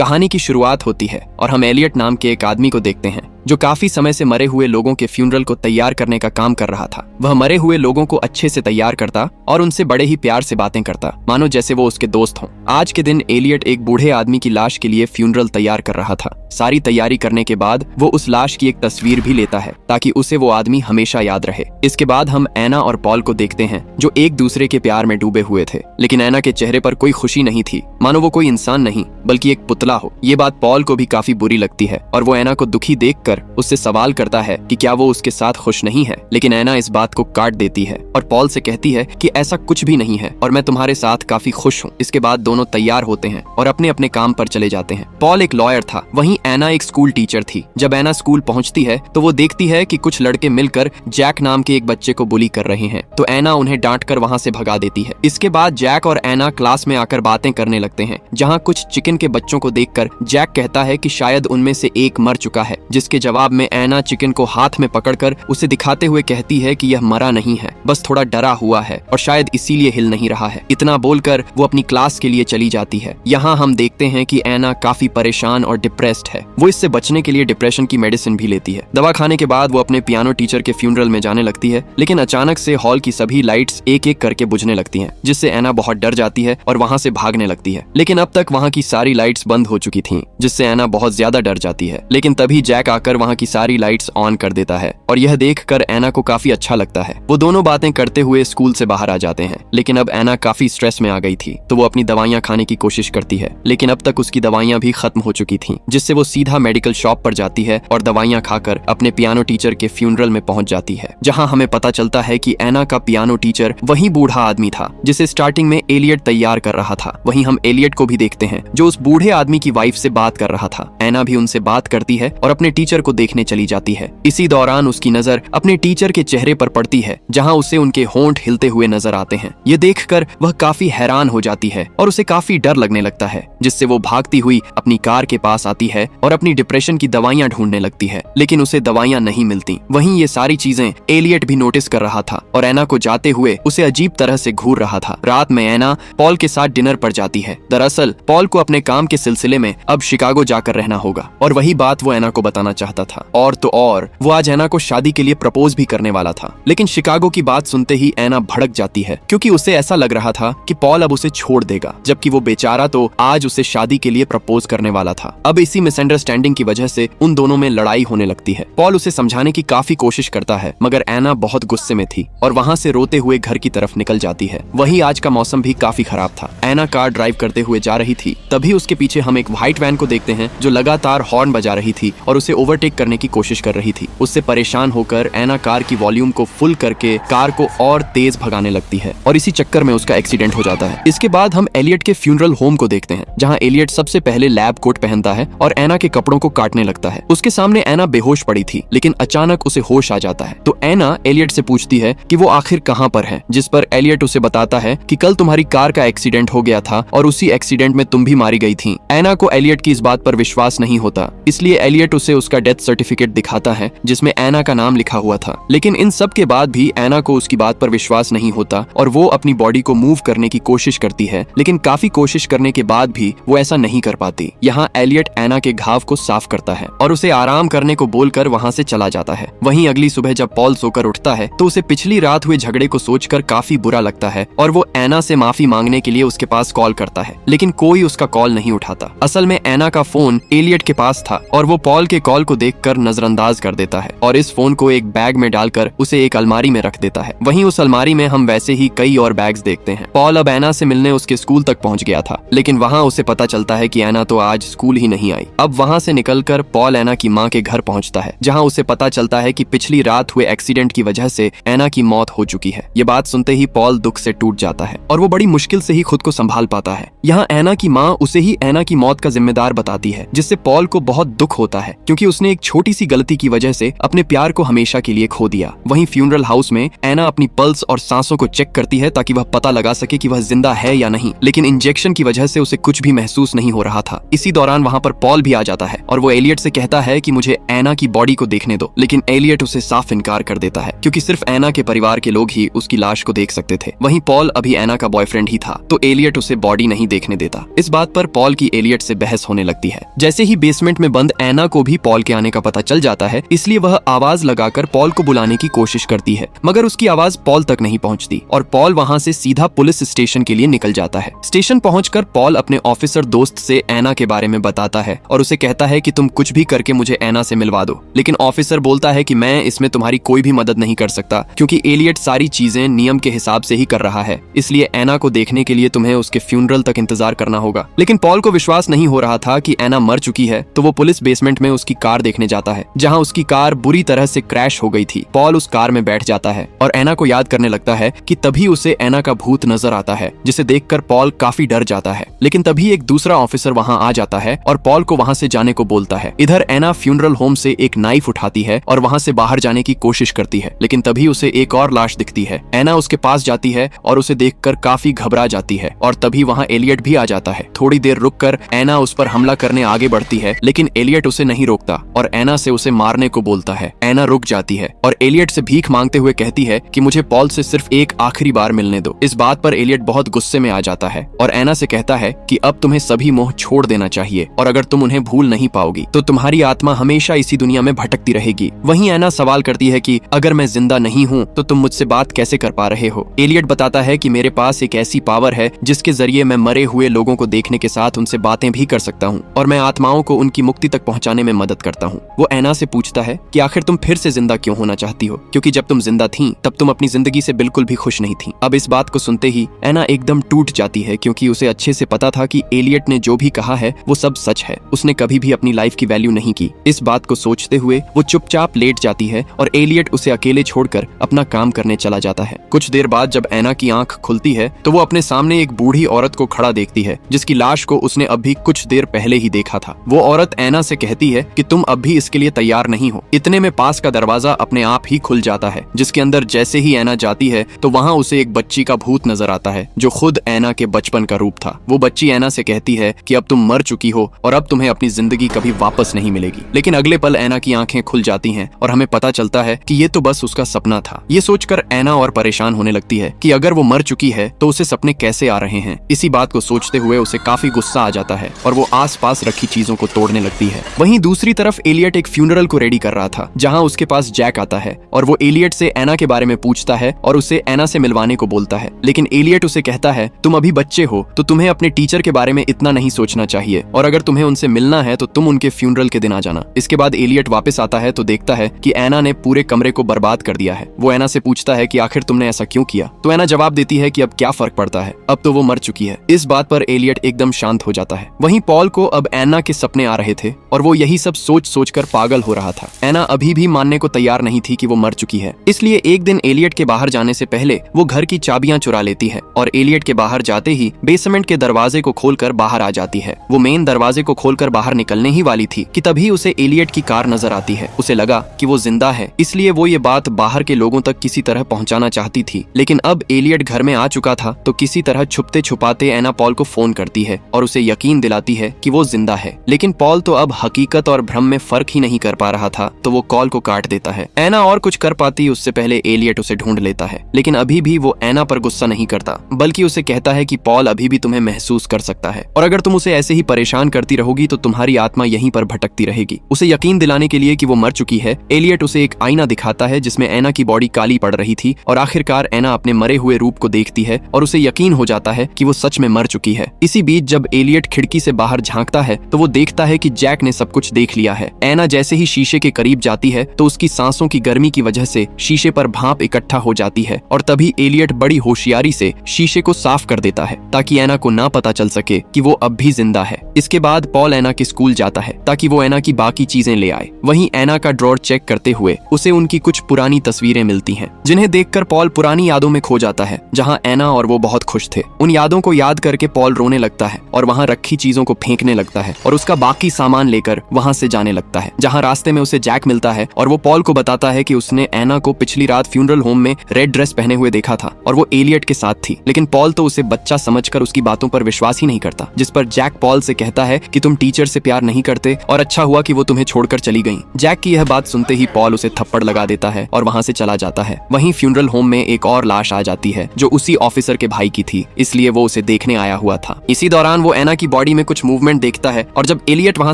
कहानी की शुरुआत होती है और हम एलियट नाम के एक आदमी को देखते हैं जो काफी समय से मरे हुए लोगों के फ्यूनरल को तैयार करने का काम कर रहा था। वह मरे हुए लोगों को अच्छे से तैयार करता और उनसे बड़े ही प्यार से बातें करता, मानो जैसे वो उसके दोस्त हों। आज के दिन एलियट एक बूढ़े आदमी की लाश के लिए फ्यूनरल तैयार कर रहा था। सारी तैयारी करने के बाद वो उस लाश की एक तस्वीर भी लेता है ताकि उसे वो आदमी हमेशा याद रहे। इसके बाद हम एना और पॉल को देखते हैं जो एक दूसरे के प्यार में डूबे हुए थे, लेकिन एना के चेहरे पर कोई खुशी नहीं थी, मानो वो कोई इंसान नहीं बल्कि एक पुतला हो। ये बात पॉल को भी काफी बुरी लगती है और वो एना को दुखी देखकर उससे सवाल करता है कि क्या वो उसके साथ खुश नहीं है, लेकिन एना इस बात को काट देती है और पॉल से कहती है कि ऐसा कुछ भी नहीं है और मैं तुम्हारे साथ काफी खुश हूँ। इसके बाद दोनों तैयार होते हैं और अपने अपने काम पर चले जाते हैं। पॉल एक लॉयर था, वहीं एना एक स्कूल टीचर थी। जब एना स्कूल पहुंचती है तो वो देखती है कि कुछ लड़के मिलकर जैक नाम के एक बच्चे को बुली कर रहे हैं, तो एना उन्हें डांट कर वहां से भगा देती है। इसके बाद जैक और एना क्लास में आकर बातें करने लगते हैं, जहां कुछ चिकन के बच्चों को देखकर जैक कहता है कि शायद उनमें से एक मर चुका है, जिसके जवाब में एना चिकन को हाथ में पकड़कर उसे दिखाते हुए कहती है कि यह मरा नहीं है, बस थोड़ा डरा हुआ है और शायद इसीलिए हिल नहीं रहा है। इतना बोलकर वो अपनी क्लास के लिए चली जाती है। यहाँ हम देखते हैं कि एना काफी परेशान और डिप्रेस्ड है। वो इससे बचने के लिए डिप्रेशन की मेडिसिन भी लेती है। दवा खाने के बाद वो अपने पियानो टीचर के फ्यूनरल में जाने लगती है, लेकिन अचानक से हॉल की सभी लाइट्स एक एक करके बुझने लगती हैं, जिससे एना बहुत डर जाती है और वहां से भागने लगती है। लेकिन अब तक वहां की सारी लाइट्स बंद हो चुकी थीं, जिससे एना बहुत ज्यादा डर जाती है। लेकिन तभी जैक आकर वहां की सारी लाइट्स ऑन कर देता है और यह देखकर एना को काफी अच्छा लगता है। वो दोनों बातें करते हुए स्कूल से बाहर आ जाते हैं, लेकिन अब एना काफी स्ट्रेस में आ गई थी, तो वो अपनी दवाइयां खाने की कोशिश करती है, लेकिन अब तक उसकी दवाइयां भी खत्म हो चुकी थीं, जिससे वो सीधा मेडिकल शॉप पर जाती है और दवाइयां खाकर अपने पियानो टीचर के फ्यूनरल में पहुंच जाती है, जहां हमें पता चलता है कि एना का पियानो टीचर वही बूढ़ा आदमी था जिसे स्टार्टिंग में एलियट तैयार कर रहा था। वहीं हम एलियट को भी देखते हैं जो उस बूढ़े आदमी की वाइफ से बात कर रहा था। एना भी उनसे बात करती है और अपने टीचर को देखने चली जाती है। इसी दौरान उसकी नजर अपने टीचर के चेहरे पर पड़ती है, जहां उसे उनके होंठ हिलते हुए नजर आते हैं। ये देखकर वह काफी हैरान हो जाती है और उसे काफी डर लगने लगता है, जिससे वो भागती हुई अपनी कार के पास आती है और अपनी डिप्रेशन की दवाइयां ढूंढने लगती है, लेकिन उसे दवाइयां नहीं मिलती। वहीं ये सारी चीजें एलियट भी नोटिस कर रहा था और एना को जाते हुए उसे अजीब तरह से घूर रहा था। रात में एना पॉल के साथ डिनर पर जाती है। दरअसल पॉल को अपने काम के सिलसिले में अब शिकागो जाकर रहना होगा और वही बात वो एना को बताना चाहता था। और तो और वो आज एना को शादी के लिए प्रपोज भी करने वाला था, लेकिन शिकागो की बात सुनते ही एना भड़क जाती है, क्योंकि उसे ऐसा लग रहा था कि पॉल अब उसे छोड़ देगा, जबकि वो बेचारा तो आज उसे शादी के लिए प्रपोज करने वाला था। अब इसी मिसअंडरस्टैंडिंग की वजह से उन दोनों में लड़ाई होने लगती है। पॉल उसे समझाने की काफी कोशिश करता है, मगर एना बहुत गुस्से में थी और वहां से रोते हुए घर की तरफ निकल जाती है। वहीं आज का मौसम भी काफी खराब था। एना कार ड्राइव करते हुए जा रही थी, तभी उसके पीछे हम एक व्हाइट वैन को देखते हैं जो लगातार हॉर्न बजा रही थी और उसे ओवरटेक करने की कोशिश कर रही थी। उससे परेशान होकर एना कार की वॉल्यूम को फुल करके कार को और तेज भगाने लगती है और इसी चक्कर में उसका एक्सीडेंट हो जाता है। इसके बाद हम एलियट के फ्यूनरल होम को देखते हैं, जहां एलियट सबसे पहले लैब कोट पहनता है और एना के कपड़ों को काटने लगता है। उसके सामने एना बेहोश पड़ी थी, लेकिन अचानक उसे होश आ जाता है, तो एना एलियट से पूछती है कि वो आखिर कहां पर है, जिस पर एलियट उसे बताता है कि कल तुम्हारी कार का एक्सीडेंट हो गया था और उसी एक्सीडेंट में तुम भी मारी गई थी। एना को एलियट की इस बात पर विश्वास नहीं होता, इसलिए एलियट उसे उसका डेथ सर्टिफिकेट दिखाता है जिसमें एना का नाम लिखा हुआ था। लेकिन इन सब के बाद भी एना को उसकी बात पर विश्वास नहीं होता और वो अपनी बॉडी को मूव करने की कोशिश करती है, लेकिन काफी कोशिश करने के बाद भी वो ऐसा नहीं कर पाती। यहाँ एलियट एना के घाव को साफ करता है और उसे आराम करने को बोलकर वहाँ से चला जाता है। वहीं अगली सुबह जब पॉल सोकर उठता है तो उसे पिछली रात हुए झगड़े को सोचकर काफी बुरा लगता है और वो एना से माफी मांगने के लिए उसके पास कॉल करता है, लेकिन कोई उसका कॉल नहीं उठाता। असल में एना का फोन एलियट के पास था और वो पॉल के कॉल को देखकर नजरअंदाज कर देता है और इस फोन को एक बैग में डालकर उसे एक अलमारी में रख देता है। वहीं उस अलमारी में हम वैसे ही कई और बैग्स देखते हैं। पॉल अब एना से मिलने उसके स्कूल तक पहुंच गया था, लेकिन वहां उसे पता चलता है कि एना तो आज स्कूल ही नहीं आई। अब वहां से निकलकर पॉल एना की मां के घर पहुंचता है, जहां उसे पता चलता है कि पिछली रात हुए एक्सीडेंट की वजह से एना की मौत हो चुकी है। ये बात सुनते ही पॉल दुख से टूट जाता है और वो बड़ी मुश्किल से ही खुद को संभाल पाता है। यहाँ एना की माँ उसे ही एना की मौत का जिम्मेदार बताती है, जिससे पॉल को बहुत दुख होता है, क्योंकि उसने उसने एक छोटी सी गलती की वजह से अपने प्यार को हमेशा के लिए खो दिया। वहीं फ्यूनरल हाउस में एना अपनी पल्स और सांसों को चेक करती है ताकि वह पता लगा सके कि वह जिंदा है या नहीं, लेकिन इंजेक्शन की वजह से उसे कुछ भी महसूस नहीं हो रहा था। इसी दौरान वहां पर पॉल भी आ जाता है और वो एलियट से कहता है कि मुझे एना की बॉडी को देखने दो, लेकिन एलियट उसे साफ इनकार कर देता है क्योंकि सिर्फ एना के परिवार के लोग ही उसकी लाश को देख सकते थे। वहीं पॉल अभी एना का बॉयफ्रेंड ही था, तो एलियट उसे बॉडी नहीं देखने देता। इस बात पर पॉल की एलियट से बहस होने लगती है। जैसे ही बेसमेंट में बंद एना को भी पॉल के आने का पता चल जाता है, इसलिए वह आवाज लगाकर पॉल को बुलाने की कोशिश करती है, मगर उसकी आवाज पॉल तक नहीं पहुंचती और पॉल वहां से सीधा पुलिस स्टेशन के लिए निकल जाता है। स्टेशन पहुंचकर पॉल अपने ऑफिसर दोस्त से एना के बारे में बताता है और उसे कहता है कि तुम कुछ भी करके मुझे एना से मिलवा दो, लेकिन ऑफिसर बोलता है कि मैं इसमें तुम्हारी कोई भी मदद नहीं कर सकता क्योंकि एलियट सारी चीजें नियम के हिसाब से ही कर रहा है, इसलिए एना को देखने के लिए तुम्हें उसके फ्यूनरल तक इंतजार करना होगा। लेकिन पॉल को विश्वास नहीं हो रहा था कि एना मर चुकी है, तो वो पुलिस बेसमेंट में उसकी कार देखने जाता है, जहां उसकी कार बुरी तरह से क्रैश हो गई थी। पॉल उस कार में बैठ जाता है और एना को याद करने लगता है कि तभी उसे एना का भूत नजर आता है, जिसे देखकर पॉल काफी डर जाता है। लेकिन तभी एक दूसरा ऑफिसर वहां आ जाता है और पॉल को वहां से जाने को बोलता है। इधर एना फ्यूनरल होम से एक नाइफ उठाती है और वहां से बाहर जाने की कोशिश करती है, लेकिन तभी उसे एक और लाश दिखती है। एना उसके पास जाती है और उसे देखकर काफी घबरा जाती है और तभी वहां एलियट भी आ जाता है। थोड़ी देर रुककर एना उस पर हमला करने आगे बढ़ती है, लेकिन एलियट उसे नहीं रोकता और एना से उसे मारने को बोलता है। एना रुक जाती है और एलियट से भीख मांगते हुए कहती है कि मुझे पॉल से सिर्फ एक आखिरी बार मिलने दो। इस बात पर एलियट बहुत गुस्से में आ जाता है और एना से कहता है कि अब तुम्हें सभी मोह छोड़ देना चाहिए और अगर तुम उन्हें भूल नहीं पाओगी तो तुम्हारी आत्मा हमेशा इसी दुनिया में भटकती रहेगी। वहीं एना सवाल करती है कि अगर मैं जिंदा नहीं हूँ तो तुम मुझसे बात कैसे कर पा रहे हो। एलियट बताता है कि मेरे पास एक ऐसी पावर है जिसके जरिए मैं मरे हुए लोगों को देखने के साथ उनसे बातें भी कर सकता हूँ और मैं आत्माओं को उनकी मुक्ति तक पहुँचाने में मदद करता हूँ। वो एना से पूछता है कि आखिर तुम फिर से जिंदा क्यों होना चाहती हो, क्योंकि जब तुम जिंदा थी तब तुम अपनी जिंदगी से बिल्कुल भी खुश नहीं थी। अब इस बात को सुनते ही एना एकदम टूट जाती है क्योंकि उसे अच्छे से पता था कि एलियट ने जो भी कहा है वो सब सच है। उसने कभी भी अपनी लाइफ की वैल्यू नहीं की। इस बात को सोचते हुए वो चुपचाप लेट जाती है और एलियट उसे अकेले छोड़कर अपना काम करने चला जाता है। कुछ देर बाद जब एना की आंख खुलती है तो वो अपने सामने एक बूढ़ी औरत को खड़ा देखती है, जिसकी लाश को उसने अभी कुछ देर पहले ही देखा था। वो औरत एना से कहती है कि तुम अब भी इसके लिए तैयार नहीं हो। इतने में पास का दरवाजा अपने आप ही खुल जाता है, जिसके अंदर जैसे ही एना जाती है तो वहाँ उसे एक बच्ची का भूत नजर आता है, जो खुद एना के बचपन का रूप था। वो बच्ची एना से कहती है कि अब तुम मर चुकी हो और अब तुम्हें अपनी जिंदगी कभी वापस नहीं मिलेगी। लेकिन अगले पल एना की आंखें खुल जाती हैं और हमें पता चलता है कि ये तो बस उसका सपना था। ये सोचकर एना और परेशान होने लगती है कि अगर वो मर चुकी है तो उसे सपने कैसे आ रहे हैं। इसी बात को सोचते हुए उसे काफी गुस्सा आ जाता है और वो आसपास रखी चीजों को तोड़ने लगती है। वहीं दूसरी तरफ एलियट एक फ्यूनरल को रेडी कर रहा था, जहां उसके पास जैक आता है और वो एलियट से एना के बारे में पूछता है और उसे एना से मिलवाने को बोलता है। लेकिन एलियट उसे कहता है तुम अभी बच्चे हो तो तुम्हें अपने टीचर के बारे में इतना नहीं सोचना चाहिए और अगर तुम्हें उनसे मिलना है तो तुम उनके फ्यूनरल के दिन आ जाना। इसके बाद एलियट वापस आता है तो देखता है कि एना ने पूरे कमरे को बर्बाद कर दिया है। वो एना से पूछता है कि आखिर तुमने ऐसा क्यों किया, तो एना जवाब देती है कि अब क्या फर्क पड़ता है, अब तो वो मर चुकी है। इस बात पर एलियट एकदम शांत हो जाता है। वहीं पॉल को अब एना के सपने आ रहे थे और वो यही सब सोच सोचकर पागल हो रहा था। एना अभी भी मानने को तैयार नहीं थी कि वो मर चुकी है, इसलिए एक दिन एलियट के बाहर जाने से पहले वो घर की चाबियां चुरा लेती है और एलियट के बाहर जाते ही बेसमेंट के दरवाजे को खोलकर बाहर आ जाती है। वो मेन दरवाजे को खोलकर बाहर निकलने ही वाली थी कि तभी उसे एलियट की कार नजर आती है। उसे लगा कि वो जिंदा है, इसलिए वो ये बात बाहर के लोगों तक किसी तरह पहुंचाना चाहती थी। लेकिन अब एलियट घर में आ चुका था तो किसी तरह छुपते छुपाते एना पॉल को फोन करती है और उसे यकीन दिलाती है कि वो जिंदा है। लेकिन पॉल तो अब हकीकत और भ्रम में फर्क ही नहीं कर पा रहा था, तो वो कॉल को काट देता है। एना और कुछ कर पाती उससे पहले एलियट उसे ढूंढ लेता है, लेकिन अभी भी वो एना पर गुस्सा नहीं करता, बल्कि उसे कहता है कि पॉल अभी भी तुम्हें महसूस कर सकता है और अगर तुम उसे ऐसे ही परेशान करती रहोगी तो तुम्हारी आत्मा यहीं पर भटकती रहेगी। उसे यकीन दिलाने के लिए कि वो मर चुकी है, एलियट उसे एक आईना दिखाता है जिसमें एना की बॉडी काली पड़ रही थी और आखिरकार एना अपने मरे हुए रूप को देखती है और उसे यकीन हो जाता है कि वो सच में मर चुकी है। इसी बीच जब एलियट खिड़की से बाहर झांकता है तो वो देखता है कि जैक ने सब कुछ देख लिया है। एना जैसे ही शीशे के करीब जाती है तो उसकी सांसों की गर्मी की वजह से शीशे पर भाप इकट्ठा हो जाती है और तभी एलियट बड़ी होशियारी से शीशे को साफ कर देता है ताकि एना को ना पता चल सके कि वो अब भी जिंदा है। इसके बाद पॉल एना के स्कूल जाता है ताकि वो एना की बाकी चीजें ले आए। वहीं एना का ड्रॉर चेक करते हुए उसे उनकी कुछ पुरानी तस्वीरें मिलती हैं, जिन्हें देखकर पॉल पुरानी यादों में खो जाता है, जहां एना और वो बहुत खुश थे। उन यादों को याद करके पॉल रोने लगता है और वहां रखी चीजों को फेंकने लगता है और उसका बाकी सामान लेकर वहां से जाने जाने लगता है, जहाँ रास्ते में उसे जैक मिलता है और वो पॉल को बताता है कि उसने एना को पिछली रात फ्यूनरल होम में रेड ड्रेस पहने हुए देखा था और वो एलियट के साथ थी। लेकिन पॉल तो उसे बच्चा समझकर उसकी बातों पर विश्वास ही नहीं करता, जिस पर जैक पॉल से कहता है कि तुम टीचर से प्यार नहीं करते और अच्छा हुआ कि वो तुम्हें छोड़कर चली गई। जैक की यह बात सुनते ही पॉल उसे थप्पड़ लगा देता है और वहाँ से चला जाता है। वहीं फ्यूनरल होम में एक और लाश आ जाती है जो उसी ऑफिसर के भाई की थी, इसलिए वो उसे देखने आया हुआ था। इसी दौरान वो एना की बॉडी में कुछ मूवमेंट देखता है और जब एलियट वहाँ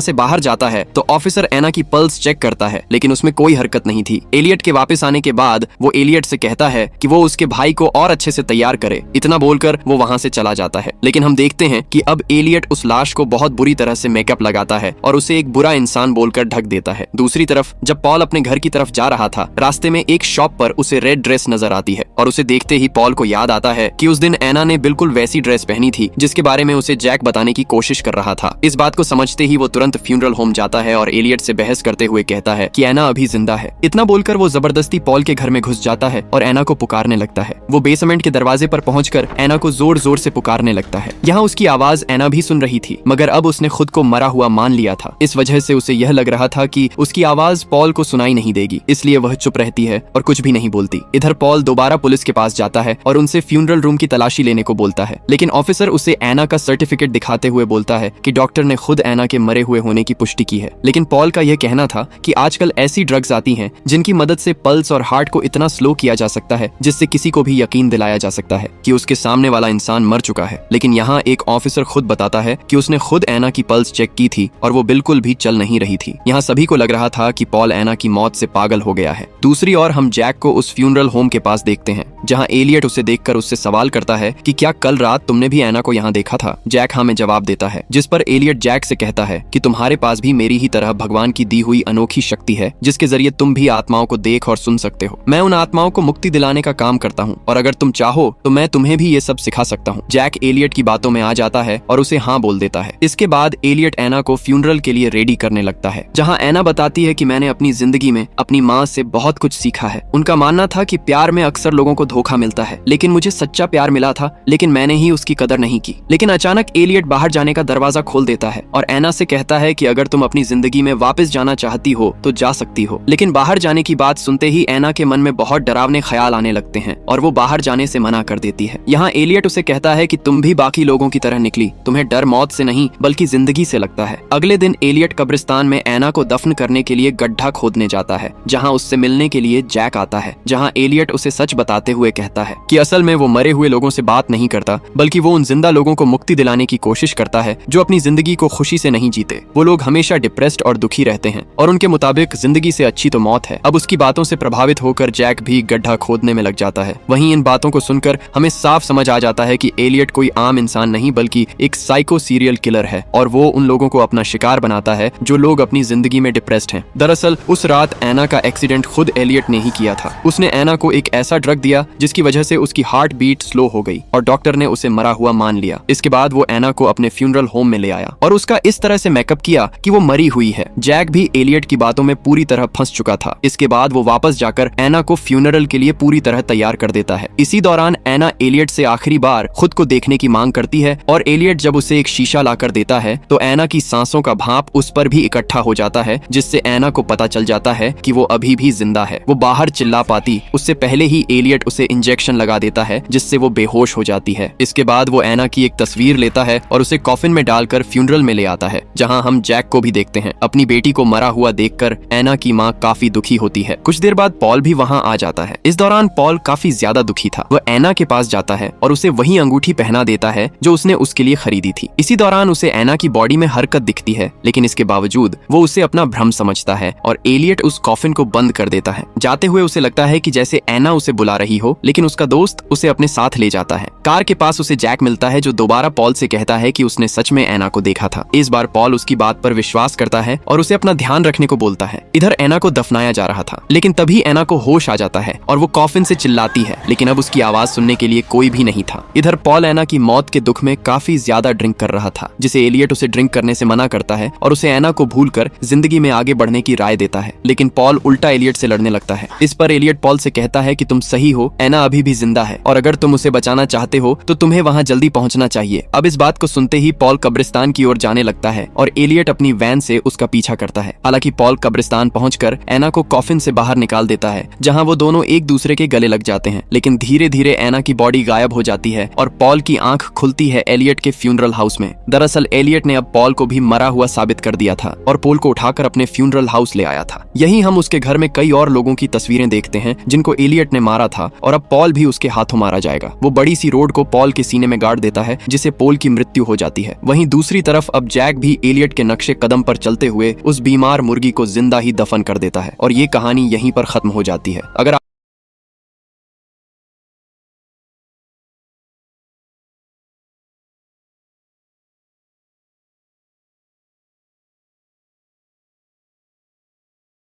से बाहर जाता है तो ऑफिसर एना की पल्स चेक करता है, लेकिन उसमें कोई हरकत नहीं थी। एलियट के वापस आने के बाद वो एलियट से कहता है कि वो उसके भाई को और अच्छे से तैयार करे। इतना बोलकर वो वहाँ से चला जाता है। लेकिन हम देखते हैं कि अब एलियट उस लाश को बहुत बुरी तरह से मेकअप लगाता है और उसे एक बुरा इंसान बोलकर ढक देता है। दूसरी तरफ जब पॉल अपने घर की तरफ जा रहा था, रास्ते में एक शॉप पर उसे रेड ड्रेस नजर आती है और उसे देखते ही पॉल को याद आता है कि उस दिन एना ने बिल्कुल वैसी ड्रेस पहनी थी जिसके बारे में उसे जैक बताने की कोशिश कर रहा था। इस बात को समझते ही वो तुरंत फ्यूनरल होम जाता है और एलियट से बहस करते हुए कहता है कि एना अभी जिंदा है। इतना बोलकर वो जबरदस्ती पॉल के घर में घुस जाता है और एना को पुकारने लगता है। वो बेसमेंट के दरवाजे पर पहुंचकर एना को जोर जोर से पुकारने लगता है। यहाँ उसकी आवाज एना भी सुन रही थी, मगर अब उसने खुद को मरा हुआ मान लिया था। इस वजह से उसे यह लग रहा था कि उसकी आवाज पॉल को सुनाई नहीं देगी, इसलिए वह चुप रहती है और कुछ भी नहीं बोलती। इधर पॉल दोबारा पुलिस के पास जाता है और उनसे फ्यूनरल रूम की तलाशी लेने को बोलता है, लेकिन ऑफिसर उसे एना का सर्टिफिकेट दिखाते हुए बोलता है कि डॉक्टर ने खुद एना के मरे हुए होने की पुष्टि की है। लेकिन पॉल का यह कहना था कि आजकल ऐसी ड्रग्स आती हैं जिनकी मदद से पल्स और हार्ट को इतना स्लो किया जा सकता है जिससे किसी को भी यकीन दिलाया जा सकता है कि उसके सामने वाला इंसान मर चुका है। लेकिन यहाँ एक ऑफिसर खुद बताता है कि उसने खुद एना की पल्स चेक की थी और वो बिल्कुल भी चल नहीं रही थी। यहाँ सभी को लग रहा था कि पॉल एना की मौत से पागल हो गया है। दूसरी ओर हम जैक को उस फ्यूनरल होम के पास देखते हैं, जहाँ एलियट उसे देखकर उससे सवाल करता है कि क्या कल रात तुमने भी एना को यहाँ देखा था। जैक हाँ में जवाब देता है, जिस पर एलियट जैक से कहता है कि तुम्हारे पास भी मेरी ही तरह भगवान की दी हुई अनोखी शक्ति है जिसके जरिए तुम भी आत्माओं को देख और सुन सकते हो। मैं उन आत्माओं को मुक्ति दिलाने का काम करता हूँ और अगर तुम चाहो तो मैं तुम्हें भी ये सब सिखा सकता हूँ। जैक एलियट की बातों में आ जाता है और उसे हाँ बोल देता है। इसके बाद एलियट एना को फ्यूनरल के लिए रेडी करने लगता है, जहाँ एना बताती है कि मैंने अपनी जिंदगी में अपनी माँ से बहुत कुछ सीखा है। उनका मानना था कि प्यार में अक्सर लोगों को धोखा मिलता है, लेकिन मुझे सच्चा प्यार मिला था, लेकिन मैंने ही उसकी कदर नहीं की। लेकिन अचानक एलियट बाहर जाने का दरवाजा खोल देता है और एना से कहता है कि अगर तुम अपनी जिंदगी में वापस जाना चाहती हो तो जा सकती हो। लेकिन बाहर जाने की बात सुनते ही एना के मन में बहुत डरावने ख्याल आने लगते हैं और वो बाहर जाने से मना कर देती है। यहाँ एलियट उसे कहता है कि तुम भी बाकी लोगों की तरह निकली, तुम्हें डर मौत से नहीं बल्कि जिंदगी से लगता है। अगले दिन एलियट कब्रिस्तान में एना को दफन करने के लिए गड्ढा खोदने जाता है, जहाँ उससे मिलने के लिए जैक आता है, जहाँ एलियट उसे सच बताते हुए कहता है कि असल में वो मरे हुए लोगों से बात नहीं करता, बल्कि वो उन जिंदा लोगों को मुक्ति दिलाने की कोशिश करता है जो अपनी जिंदगी को खुशी से नहीं जीते। वो लोग हमेशा डिप्रेस्ड और दुखी रहते हैं और उनके मुताबिक जिंदगी से अच्छी तो मौत है। अब उसकी बातों से प्रभावित होकर जैक भी गड्ढा खोदने में लग जाता है। वहीं इन बातों को सुनकर हमें साफ समझ आ जाता है कि एलियट कोई आम इंसान नहीं बल्कि एक साइको सीरियल किलर है और वो उन लोगों को अपना शिकार बनाता है जो लोग अपनी जिंदगी में डिप्रेस्ड हैं। दरअसल उस रात एना का एक्सीडेंट खुद एलियट ने ही किया था। उसने एना को एक ऐसा ड्रग दिया जिसकी वजह से उसकी हार्ट बीट स्लो हो गई और डॉक्टर ने उसे मरा हुआ मान लिया। इसके बाद वो एना को अपने फ्यूनरल होम में ले आया और उसका इस तरह से मेकअप किया कि वो मरी हुई है। जैक भी एलियट की बातों में पूरी तरह फंस चुका था। इसके बाद वो वापस जाकर एना को फ्यूनरल के लिए पूरी तरह तैयार कर देता है। इसी दौरान एना एलियट से आखिरी बार खुद को देखने की मांग करती है और एलियट जब उसे एक शीशा लाकर देता है तो एना की सांसों का भाप उस पर भी इकट्ठा हो जाता है, जिससे एना को पता चल जाता है कि वो अभी भी जिंदा है। वो बाहर चिल्ला पाती उससे पहले ही एलियट उसे इंजेक्शन लगा देता है, जिससे वो बेहोश हो जाती है। इसके बाद वो एना की एक तस्वीर लेता है और उसे कॉफिन में डालकर फ्यूनरल में ले आता है, जहाँ हम जैक को भी देखते हैं। अपनी बेटी को मरा हुआ देखकर एना की माँ काफी दुखी होती है। कुछ देर बाद पॉल भी वहाँ आ जाता है। इस दौरान पॉल काफी ज्यादा दुखी था। वह एना के पास जाता है और उसे वही अंगूठी पहना देता है जो उसने उसके लिए खरीदी थी। इसी दौरान उसे एना की बॉडी में हरकत दिखती है, लेकिन इसके बावजूद वो उसे अपना भ्रम समझता है और एलियट उस कॉफिन को बंद कर देता है। जाते हुए उसे लगता है कि जैसे एना उसे बुला रही हो, लेकिन उसका दोस्त उसे अपने साथ ले जाता है। कार के पास उसे जैक मिलता है जो दोबारा पॉल से कहता है कि उसने सच में एना को देखा था। इस बार पॉल उसकी बात पर विश्वास करता है और उसे अपना ध्यान रखने को बोलता है। इधर एना को दफनाया जा रहा था, लेकिन तभी एना को होश आ जाता है और वो कॉफिन से चिल्लाती है, लेकिन अब उसकी आवाज सुनने के लिए कोई भी नहीं था। इधर पॉल एना की मौत के दुख में काफी ज्यादा ड्रिंक कर रहा था, जिसे एलियट उसे ड्रिंक करने से मना करता है और उसे एना को भूलकर जिंदगी में आगे बढ़ने की राय देता है। लेकिन पॉल उल्टा एलियट से लड़ने लगता है। इस पर एलियट पॉल से कहता है कि तुम सही हो, एना अभी भी जिंदा है और अगर तुम उसे बचाना चाहते हो तो तुम्हें वहाँ जल्दी पहुँचना चाहिए। अब इस बात को सुनते ही पॉल कब्रिस्तान की ओर जाने लगता है और एलियट अपनी वैन से उसका पीछा करता है। हालांकि पॉल कब्रिस्तान पहुंचकर एना को कॉफिन से बाहर निकाल देता है, जहां वो दोनों एक दूसरे के गले लग जाते हैं। लेकिन धीरे धीरे एना की बॉडी गायब हो जाती है और पॉल की आंख खुलती है एलियट के फ्यूनरल हाउस में। दरअसल एलियट ने अब पॉल को भी मरा हुआ साबित कर दिया था और पॉल को उठाकर अपने फ्यूनरल हाउस ले आया था। यही हम उसके घर में कई और लोगों की तस्वीरें देखते हैं जिनको एलियट ने मारा था और अब पॉल भी उसके हाथों मारा जाएगा। वो बड़ी सी रोड को पॉल के सीने में गाड़ देता है, जिससे पॉल की मृत्यु हो जाती है। वहीं दूसरी तरफ अब जैक भी एलियट के नक्शे कदम पर चलते हुए उस बीमार मुर्गी को जिंदा ही दफन कर देता है और ये कहानी यहीं पर खत्म हो जाती है। अगर